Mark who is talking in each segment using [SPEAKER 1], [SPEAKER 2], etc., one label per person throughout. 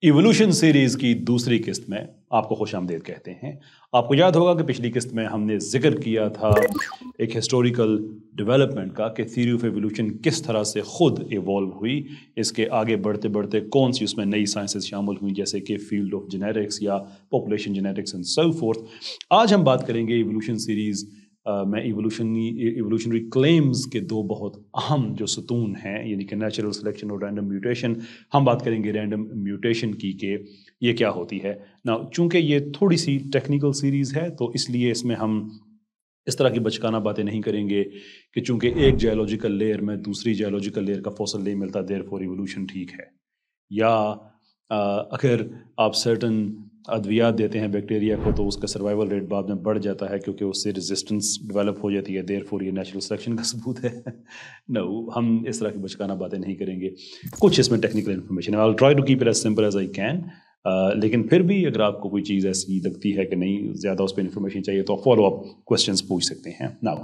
[SPEAKER 1] Evolution series کی دوسری قسط میں آپ کو خوش آمدید کہتے ہیں۔ آپ کو یاد ہوگا کہ پچھلی قسط میں ہم نے ذکر کیا تھا ایک ہسٹوریکل ڈیولپمنٹ کا کہ تھیوری آف ایوولوشن کس طرح سے خود ایوالو ہوئی، اس کے آگے بڑھتے بڑھتے کون سی اس میں نئی سائنسز شامل ہوئیں جیسے کہ فیلڈ آف جینیٹکس یا population genetics and so forth. آج ہم بات کریں گے ایوولوشن سیریز میں ایوولوشنری کلیمز کے دو بہت اہم جو ستون ہیں، یعنی کہ نیچرل سلیکشن اور رینڈم میوٹیشن۔ ہم بات کریں گے رینڈم میوٹیشن کی کہ یہ کیا ہوتی ہے نا۔ چونکہ یہ تھوڑی سی ٹیکنیکل سیریز ہے تو اس لیے اس میں ہم اس طرح کی بچکانہ باتیں نہیں کریں گے کہ چونکہ ایک جیولوجیکل لیئر میں دوسری جیولوجیکل لیئر کا فوسل نہیں ملتا دیر فور ایوولوشن ٹھیک ہے، یا اگر آپ سرٹن ادویات دیتے ہیں بیکٹیریا کو تو اس کا سروائیول ریٹ بعد میں بڑھ جاتا ہے کیونکہ اس سے ریزسٹنس ڈیولپ ہو جاتی ہے، دیر فور یہ نیچرل سلیکشن کا ثبوت ہے۔ نو، ہم اس طرح کی بچکانہ باتیں نہیں کریں گے، کچھ اس میں ٹیکنیکل انفارمیشن ہے۔ I'll try to keep it as simple as I can، لیکن پھر بھی اگر آپ کو کوئی چیز ایسی لگتی ہے کہ نہیں زیادہ اس پہ انفارمیشن چاہیے تو فالو اپ کوشچنس پوچھ سکتے ہیں۔ ناؤ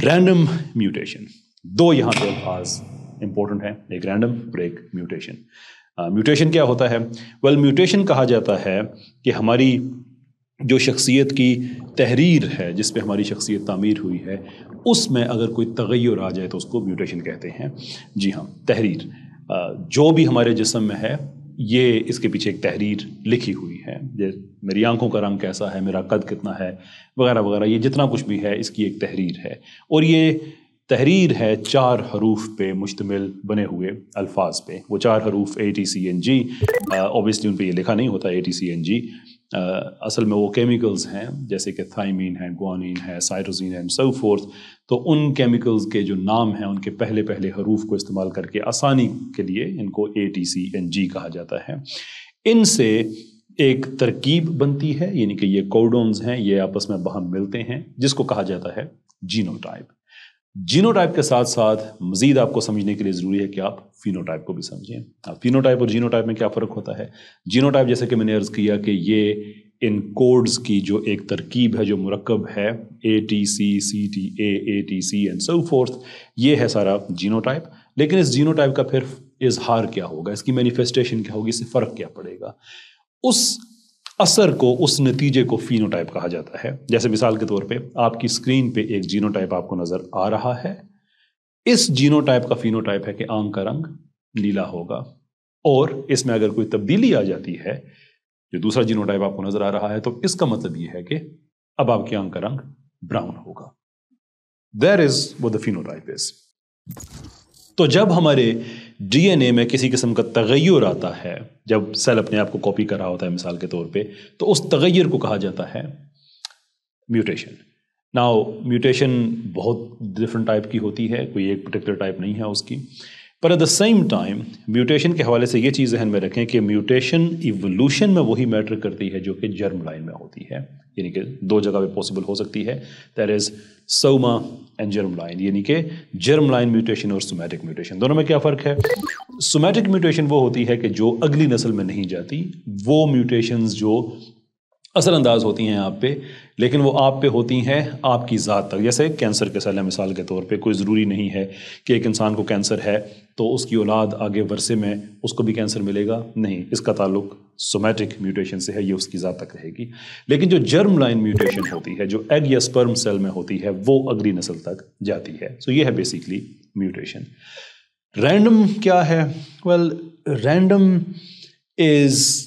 [SPEAKER 1] رینڈم میوٹیشن، دو یہاں پہ الفاظ امپورٹنٹ ہیں، ایک رینڈم اور ایک میوٹیشن۔ میوٹیشن کیا ہوتا ہے؟ ویل میوٹیشن کہا جاتا ہے کہ ہماری جو شخصیت کی تحریر ہے، جس پہ ہماری شخصیت تعمیر ہوئی ہے، اس میں اگر کوئی تغیر آ جائے تو اس کو میوٹیشن کہتے ہیں۔ جی ہاں، تحریر جو بھی ہمارے جسم میں ہے یہ اس کے پیچھے ایک تحریر لکھی ہوئی ہے، میری آنکھوں کا رنگ کیسا ہے، میرا قد کتنا ہے، وغیرہ وغیرہ، یہ جتنا کچھ بھی ہے اس کی ایک تحریر ہے، اور یہ تحریر ہے 4 حروف پہ مشتمل بنے ہوئے الفاظ پہ۔ وہ 4 حروف ATCNG، اوبیسلی ان پہ یہ لکھا نہیں ہوتا ATCNG، اصل میں وہ کیمیکلز ہیں جیسے کہ تھائمین ہے، گوانین ہے، سائٹوسین ہے، سو فورتھ۔ تو ان کیمیکلز کے جو نام ہیں ان کے پہلے پہلے حروف کو استعمال کر کے آسانی کے لیے ان کو ATCNG کہا جاتا ہے۔ ان سے ایک ترکیب بنتی ہے، یعنی کہ یہ کوڈونز ہیں، یہ آپس میں باہم ملتے ہیں، جس کو کہا جاتا ہے جینوٹائپ۔ جینوٹائپ کے ساتھ ساتھ مزید آپ کو سمجھنے کے لیے ضروری ہے کہ آپ فینوٹائپ کو بھی سمجھیں۔ فینوٹائپ اور جینوٹائپ میں کیا فرق ہوتا ہے؟ جینوٹائپ جیسے کہ میں نے عرض کیا کہ یہ ان کوڈز کی جو ایک ترکیب ہے، جو مرکب ہے ATCCTA ATC and so forth, یہ ہے سارا جینوٹائپ۔ لیکن اس جینوٹائپ کا پھر اظہار کیا ہوگا، اس کی مینیفیسٹیشن کیا ہوگی، اس سے فرق کیا پڑے گا، اس اثر کو، اس نتیجے کو فینوٹائپ کہا جاتا ہے۔ جیسے مثال کے طور پہ آپ کی اسکرین پہ ایک جینوٹائپ آپ کو نظر آ رہا ہے، اس جینوٹائپ کا فینوٹائپ ہے کہ آنکھ کا رنگ نیلا ہوگا، اور اس میں اگر کوئی تبدیلی آ جاتی ہے، جو دوسرا جینوٹائپ آپ کو نظر آ رہا ہے، تو اس کا مطلب یہ ہے کہ اب آپ کی آنکھ کا رنگ براؤن ہوگا۔ That is what the phenotype is۔ تو جب ہمارے ڈی این اے میں کسی قسم کا تغیر آتا ہے، جب سیل اپنے آپ کو کاپی کر رہا ہوتا ہے مثال کے طور پہ، تو اس تغیر کو کہا جاتا ہے میوٹیشن۔ ناؤ میوٹیشن بہت ڈفرنٹ ٹائپ کی ہوتی ہے، کوئی ایک پرٹیکولر ٹائپ نہیں ہے اس کی، پر at the same time mutation کے حوالے سے یہ چیز ذہن میں رکھیں کہ میوٹیشن ایوولوشن میں وہی میٹر کرتی ہے جو کہ جرم لائن میں ہوتی ہے، یعنی کہ 2 جگہ پہ پاسبل ہو سکتی ہے، دیٹ از سوما اینڈ جرم لائن، یعنی کہ جرم لائن میوٹیشن اور سومیٹک میوٹیشن۔ دونوں میں کیا فرق ہے؟ سومیٹک میوٹیشن وہ ہوتی ہے کہ جو اگلی نسل میں نہیں جاتی، وہ میوٹیشنز جو اثر انداز ہوتی ہیں آپ پہ، لیکن وہ آپ پہ ہوتی ہیں آپ کی ذات تک۔ جیسے کینسر کے سیل مثال کے طور پہ، کوئی ضروری نہیں ہے کہ ایک انسان کو کینسر ہے تو اس کی اولاد آگے ورثے میں اس کو بھی کینسر ملے گا، نہیں، اس کا تعلق سومیٹک میوٹیشن سے ہے، یہ اس کی ذات تک رہے گی۔ لیکن جو جرم لائن میوٹیشن ہوتی ہے، جو ایگ یا سپرم سیل میں ہوتی ہے، وہ اگلی نسل تک جاتی ہے۔ سو یہ ہے بیسیکلی میوٹیشن۔ رینڈم کیا ہے؟ Well random is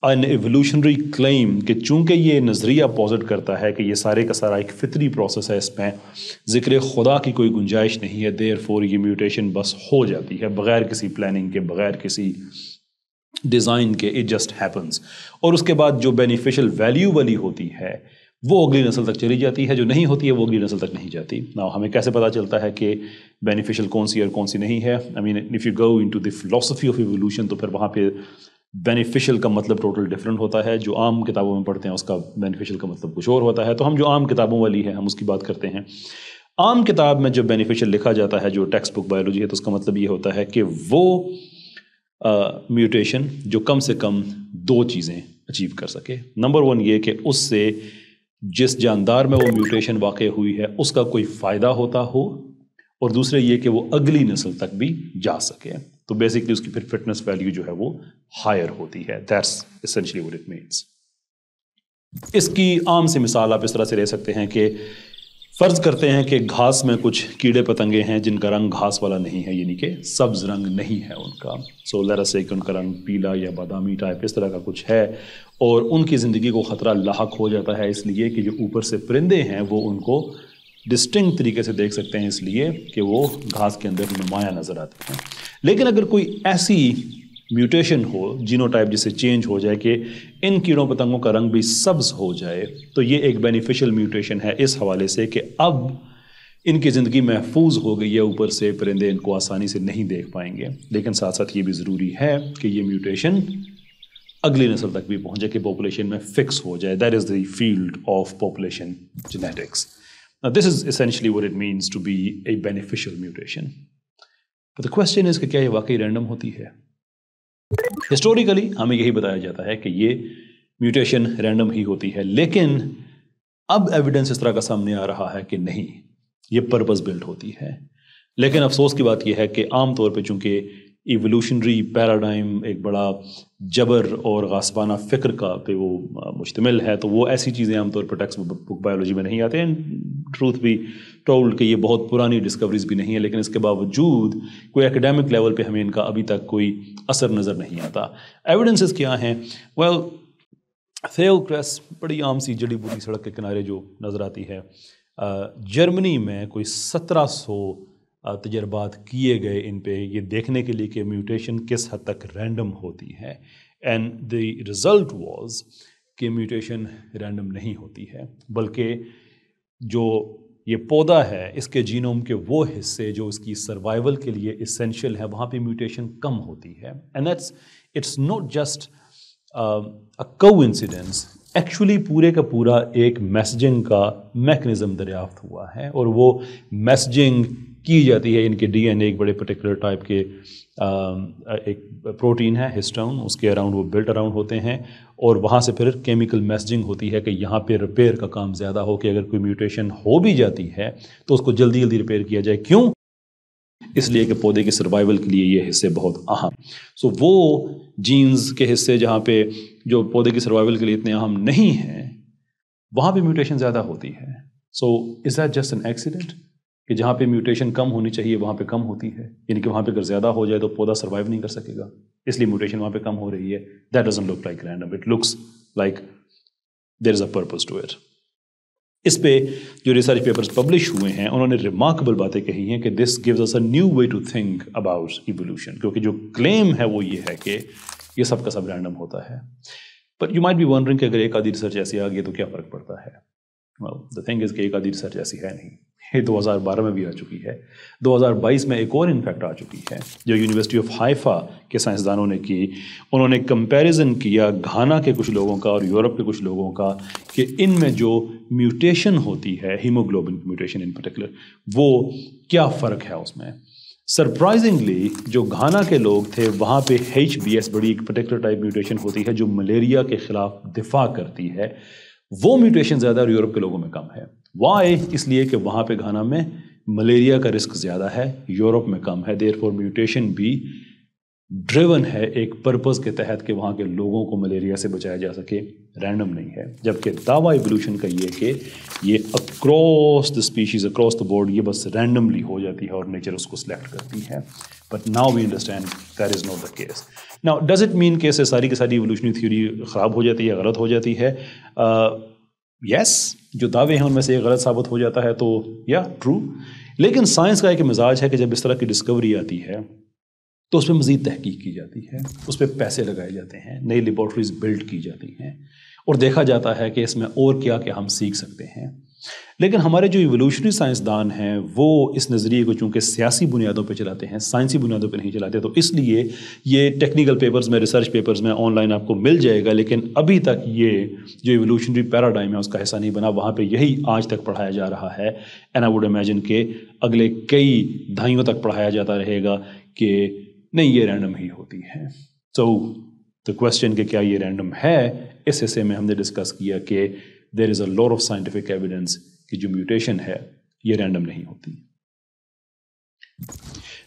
[SPEAKER 1] an evolutionary claim کہ چونکہ یہ نظریہ پوزٹ کرتا ہے کہ یہ سارے کا سارا ایک فطری پروسیس ہے، اس میں ذکر خدا کی کوئی گنجائش نہیں ہے، دیر فور یہ میوٹیشن بس ہو جاتی ہے بغیر کسی پلاننگ کے، بغیر کسی ڈیزائن کے، اٹ جسٹ ہیپنس، اور اس کے بعد جو بینیفیشل ویلیو والی ہوتی ہے وہ اگلی نسل تک چلی جاتی ہے، جو نہیں ہوتی ہے وہ اگلی نسل تک نہیں جاتی۔ نا ہمیں کیسے پتہ چلتا ہے کہ بینیفیشل کون سی اور کون سی نہیں ہے؟ I mean if you go into the philosophy of evolution تو پھر وہاں پہ بینیفیشل کا مطلب ٹوٹل ڈفرینٹ ہوتا ہے، جو عام کتابوں میں پڑھتے ہیں اس کا بینیفیشل کا مطلب کچھ اور ہوتا ہے۔ تو ہم جو عام کتابوں والی ہے ہم اس کی بات کرتے ہیں۔ عام کتاب میں جو بینیفیشل لکھا جاتا ہے، جو ٹیکسٹ بک بایولوجی ہے، تو اس کا مطلب یہ ہوتا ہے کہ وہ میوٹیشن جو کم سے کم 2 چیزیں اچیو کر سکے۔ نمبر 1 یہ کہ اس سے جس جاندار میں وہ میوٹیشن واقع ہوئی ہے اس کا کوئی فائدہ ہوتا ہو، اور دوسرے یہ کہ وہ اگلی نسل تک بھی جا سکے۔ تو بیسکلی اس کی پھر فٹنس ویلیو جو ہے وہ ہائر ہوتی ہے. That's essentially what it means. اس کی عام سی مثال آپ اس طرح سے لے سکتے ہیں کہ فرض کرتے ہیں کہ گھاس میں کچھ کیڑے پتنگے ہیں جن کا رنگ گھاس والا نہیں ہے، یعنی کہ سبز رنگ نہیں ہے ان کا. سو لیٹ اس سے کہ ان کا رنگ پیلا یا بادامی ٹائپ اس طرح کا کچھ ہے، اور ان کی زندگی کو خطرہ لاحق ہو جاتا ہے اس لیے کہ جو اوپر سے پرندے ہیں وہ ان کو ڈسٹنکٹ طریقے سے دیکھ سکتے ہیں اس لیے کہ وہ گھاس کے اندر نمایاں نظر آتے ہیں. لیکن اگر کوئی ایسی میوٹیشن ہو، جینو ٹائپ جس سے چینج ہو جائے کہ ان کیڑوں پتنگوں کا رنگ بھی سبز ہو جائے، تو یہ ایک بینیفیشل میوٹیشن ہے اس حوالے سے کہ اب ان کی زندگی محفوظ ہو گئی ہے، اوپر سے پرندے ان کو آسانی سے نہیں دیکھ پائیں گے. لیکن ساتھ ساتھ یہ بھی ضروری ہے کہ یہ میوٹیشن اگلی نسل تک بھی پہنچے کہ پاپولیشن میں فکس ہو جائے. That is the field of population genetics. Now, this is essentially what it means to be a beneficial mutation. But the question is کہ کیا یہ واقعی رینڈم ہوتی ہے؟ ہسٹوریکلی ہمیں یہی بتایا جاتا ہے کہ یہ میوٹیشن رینڈم ہی ہوتی ہے، لیکن اب ایویڈنس اس طرح کا سامنے آ رہا ہے کہ نہیں، یہ پرپز بلٹ ہوتی ہے. لیکن افسوس کی بات یہ ہے کہ عام طور پہ چونکہ ایوولوشنری پیراڈائم ایک بڑا جبر اور غاصبانہ فکر کا پہ وہ مشتمل ہے، تو وہ ایسی چیزیں عام طور پر ٹیکسٹ بک بایولوجی میں نہیں آتے ہیں. ٹروتھ بھی ٹولڈ کہ یہ بہت پرانی ڈسکوریز بھی نہیں ہے، لیکن اس کے باوجود کوئی ایکڈیمک لیول پہ ہمیں ان کا ابھی تک کوئی اثر نظر نہیں آتا. ایویڈنسز کیا ہیں؟ ویل تھیل کریس بڑی عام سی جڑی بوٹی سڑک کے کنارے جو نظر آتی ہے. جرمنی میں کوئی 1700 تجربات کیے گئے ان پہ یہ دیکھنے کے لیے کہ میوٹیشن کس حد تک رینڈم ہوتی ہے. اینڈ دی رزلٹ واز کہ میوٹیشن رینڈم نہیں ہوتی ہے، بلکہ جو یہ پودا ہے اس کے جینوم کے وہ حصے جو اس کی سروائیول کے لیے اسینشیل ہے وہاں پہ میوٹیشن کم ہوتی ہے. And that's it's not just a coincidence, actually پورے کا پورا ایک میسجنگ کا میکنزم دریافت ہوا ہے، اور وہ میسجنگ کی جاتی ہے ان کے ڈی این اے ایک بڑے پرٹیکولر ٹائپ کے ایک پروٹین ہے ہسٹون، اس کے اراؤنڈ وہ بلٹ اراؤنڈ ہوتے ہیں، اور وہاں سے پھر کیمیکل میسجنگ ہوتی ہے کہ یہاں پہ ریپیئر کا کام زیادہ ہو کہ اگر کوئی میوٹیشن ہو بھی جاتی ہے تو اس کو جلدی جلدی ریپیئر کیا جائے. کیوں؟ اس لیے کہ پودے کے سروائیول کے لیے یہ حصے بہت اہم. سو وہ جینز کے حصے جہاں پہ جو پودے کی سروائیول کے لیے اتنے اہم نہیں ہیں وہاں پہ میوٹیشن زیادہ ہوتی ہے. So is that just an accident کہ جہاں پہ میوٹیشن کم ہونی چاہیے وہاں پہ کم ہوتی ہے، یعنی کہ وہاں پہ اگر زیادہ ہو جائے تو پودا سروائیو نہیں کر سکے گا، اس لیے میوٹیشن وہاں پہ کم ہو رہی ہے. That doesn't look like random, it looks like there is a purpose to it. اس پہ جو ریسرچ پیپرز پبلش ہوئے ہیں انہوں نے ریمارکیبل باتیں کہی ہیں کہ this gives us a new way to think about evolution, کیونکہ جو کلیم ہے وہ یہ ہے کہ یہ سب کا سب رینڈم ہوتا ہے. But you might be wondering کہ اگر ایک آدھی ریسرچ ایسی آ گئی تو کیا فرق پڑتا ہے؟ well the thing is کہ ایک آدھی ریسرچ ایسی ہے نہیں، یہ 2012 میں بھی آ چکی ہے، 2022 میں ایک اور انفیکٹ آ چکی ہے جو یونیورسٹی آف ہائفا کے سائنسدانوں نے کی. انہوں نے کمپیریزن کیا گھانا کے کچھ لوگوں کا اور یورپ کے کچھ لوگوں کا کہ ان میں جو میوٹیشن ہوتی ہے ہیموگلوبن میوٹیشن ان پرٹیکولر، وہ کیا فرق ہے اس میں. سرپرائزنگلی جو گھانا کے لوگ تھے وہاں پہ HBS بڑی ایک پرٹیکولر ٹائپ میوٹیشن ہوتی ہے جو ملیریا کے خلاف دفاع کرتی ہے، وہ میوٹیشن زیادہ اور یورپ کے لوگوں میں کم ہے. وائی؟ اس لیے کہ وہاں پہ گھانا میں ملیریا کا رسک زیادہ ہے، یورپ میں کم ہے. دیر فور میوٹیشن بھی ڈریون ہے ایک پرپز کے تحت کہ وہاں کے لوگوں کو ملیریا سے بچایا جا سکے، رینڈم نہیں ہے. جبکہ دعویٰ ایوولوشن کا یہ کہ یہ across the species across the board یہ بس رینڈملی ہو جاتی ہے اور نیچر اس کو سلیکٹ کرتی ہے. But now we understand that is not the case. Now does it mean کہ اس سے ساری کی ساری ایوولوشنری تھیوری خراب ہو جاتی ہے، غلط ہو جاتی ہے؟ یس، جو دعوے ہیں ان میں سے ایک غلط ثابت ہو جاتا ہے تو یا ٹرو. لیکن سائنس کا ایک مزاج ہے کہ جب اس طرح کی ڈسکوری آتی ہے تو اس پہ مزید تحقیق کی جاتی ہے، اس پہ پیسے لگائے جاتے ہیں، نئی لیبارٹریز بلڈ کی جاتی ہیں اور دیکھا جاتا ہے کہ اس میں اور کیا کیا ہم سیکھ سکتے ہیں. لیکن ہمارے جو ایوولوشنری سائنسدان ہیں وہ اس نظریے کو چونکہ سیاسی بنیادوں پہ چلاتے ہیں، سائنسی بنیادوں پہ نہیں چلاتے، تو اس لیے یہ ٹیکنیکل پیپرز میں، ریسرچ پیپرز میں آن لائن آپ کو مل جائے گا، لیکن ابھی تک یہ جو ایوولوشنری پیراڈائم ہے اس کا حصہ نہیں بنا. وہاں پہ یہی آج تک پڑھایا جا رہا ہے. اینڈ آئی ووڈ امیجن کہ اگلے کئی دہائیوں تک پڑھایا جاتا رہے گا کہ نہیں، یہ رینڈم ہی ہوتی ہے. سو دا کوشچن کہ کیا یہ رینڈم ہے، اس حصے میں ہم نے ڈسکس کیا کہ دیر is a lot of scientific evidence کہ جو میوٹیشن ہے یہ رینڈم نہیں ہوتی.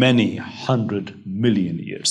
[SPEAKER 1] many 100 million years.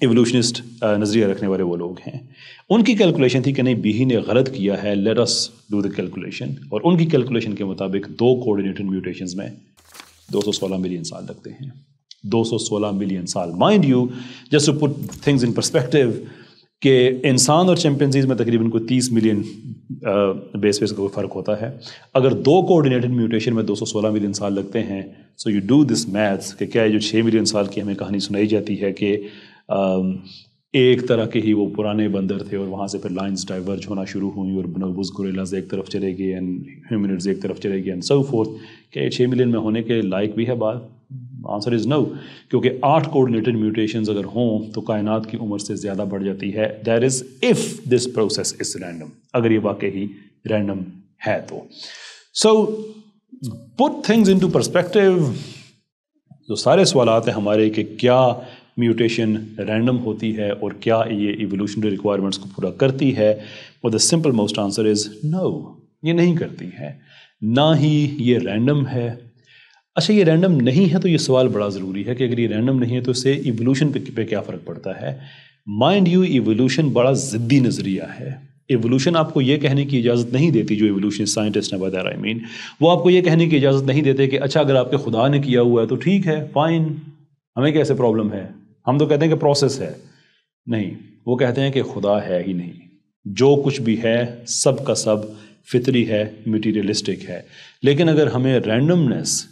[SPEAKER 1] ایوولوشنسٹ نظریہ رکھنے والے وہ لوگ ہیں. ان کی کیلکولیشن تھی کہ نہیں بیہی نے غلط کیا ہے, let us do the calculation. اور ان کی کیلکولیشن کے مطابق 2 کوآرڈینیٹڈ میوٹیشنز میں 216 ملین سال لگتے ہیں. 216 ملین سال. Mind you, just to put things in perspective, کہ انسان اور چمپینزیز میں تقریباً کوئی 30 ملین بیس کا کوئی فرق ہوتا ہے. اگر 2 کوآرڈینیٹڈ میوٹیشن میں 216 ملین سال لگتے ہیں, so you do this maths کہ کیا جو 6 ملین سال کی ہمیں کہانی سنائی جاتی ہے کہ ایک طرح کے ہی وہ پرانے بندر تھے اور وہاں سے پھر لائنز ڈائیورج ہونا شروع ہوئیں اور بنوبوس گوریلاز ایک طرف چلے گئے اینڈ ہیومنڈز ایک طرف چلے گئے اینڈ سو فورتھ. کیا یہ 6 ملین میں ہونے کے لائق بھی ہے بات؟ آنسر از نو, کیونکہ 8 کوآرڈینیٹڈ میوٹیشنز اگر ہوں تو کائنات کی عمر سے زیادہ بڑھ جاتی ہے. That is if this process is random, اگر یہ واقعی رینڈم ہے تو. سو پٹ تھنگز انٹو پرسپیکٹیو. جو سارے سوالات ہیں ہمارے کہ کیا میوٹیشن رینڈم ہوتی ہے اور کیا یہ ایوولوشنری ریکوائرمنٹس کو پورا کرتی ہے, اور the simple most answer is no, یہ نہیں کرتی ہے, نہ ہی یہ رینڈم ہے. اچھا یہ رینڈم نہیں ہے تو یہ سوال بڑا ضروری ہے کہ اگر یہ رینڈم نہیں ہے تو اس سے ایوولوشن پہ کیا فرق پڑتا ہے. مائنڈ یو, ایوولوشن بڑا ضدی نظریہ ہے. ایوولوشن آپ کو یہ کہنے کی اجازت نہیں دیتی, جو ایوولوشن سائنٹسٹ ہیں وغیرہ آئی مین, وہ آپ کو یہ کہنے کی اجازت نہیں دیتے کہ اچھا اگر آپ کے خدا نے کیا ہوا ہے تو ٹھیک ہے فائن, ہمیں کیسے پرابلم ہے. ہم تو کہتے ہیں کہ پروسیس ہے. نہیں, وہ کہتے ہیں کہ خدا ہے ہی نہیں, جو کچھ بھی ہے سب کا سب فطری ہے, میٹیریلسٹک ہے. لیکن اگر ہمیں رینڈمنس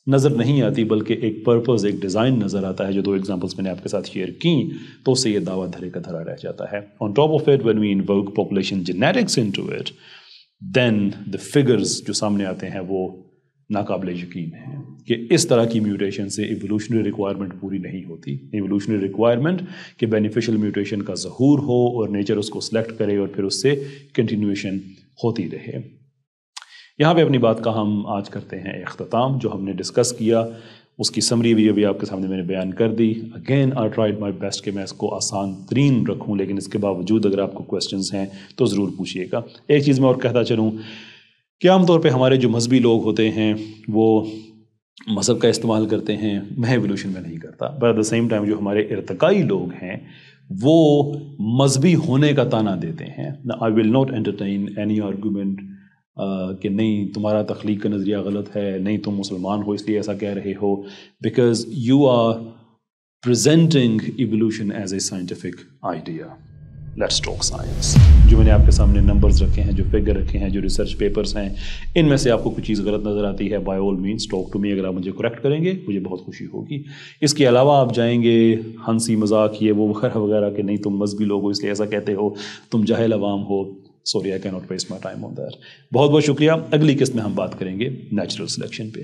[SPEAKER 1] نظر نہیں آتی بلکہ ایک پرپز, ایک ڈیزائن نظر آتا ہے, جو 2 ایگزامپلس میں نے آپ کے ساتھ شیئر کیں, تو اس سے یہ دعویٰ دھرے کا دھرا رہ جاتا ہے. On top of it when we invoke population genetics into it, then the figures جو سامنے آتے ہیں وہ ناقابل یقین ہیں کہ اس طرح کی میوٹیشن سے ایوولوشنری ریکوائرمنٹ پوری نہیں ہوتی. ایوولوشنری ریکوائرمنٹ کہ بینیفیشل میوٹیشن کا ظہور ہو اور نیچر اس کو سلیکٹ کرے اور پھر اس سے کنٹینیویشن ہوتی رہے. یہاں پہ اپنی بات کا ہم آج کرتے ہیں اختتام. جو ہم نے ڈسکس کیا اس کی سمری بھی ابھی آپ کے سامنے میں نے بیان کر دی. Again I tried my best کہ میں اس کو آسان ترین رکھوں, لیکن اس کے باوجود اگر آپ کو کویسچنز ہیں تو ضرور پوچھیے گا. ایک چیز میں اور کہتا چلوں کہ عام طور پہ ہمارے جو مذہبی لوگ ہوتے ہیں وہ مذہب کا استعمال کرتے ہیں, میں ایوولوشن میں نہیں کرتا. But at the same time جو ہمارے ارتقائی لوگ ہیں وہ مذہبی ہونے کا طعنہ دیتے ہیں. I will not entertain any argument کہ نہیں تمہارا تخلیق کا نظریہ غلط ہے, نہیں تم مسلمان ہو اس لیے ایسا کہہ رہے ہو, because you are presenting evolution as a scientific idea. Let's talk science. جو میں نے آپ کے سامنے نمبرز رکھے ہیں, جو فگر رکھے ہیں, جو ریسرچ پیپرز ہیں, ان میں سے آپ کو کچھ چیز غلط نظر آتی ہے, by all means talk to me. اگر آپ مجھے کریکٹ کریں گے مجھے بہت خوشی ہوگی. اس کے علاوہ آپ جائیں گے ہنسی مذاق یہ وہ وغیرہ وغیرہ کہ نہیں تم مذہبی لوگ ہو اس لیے ایسا کہتے ہو, تم جاہل عوام ہو. Sorry I can't waste my time on that. بہت بہت شکریہ. اگلی قسط میں ہم بات کریں گے نیچرل سلیکشن پہ.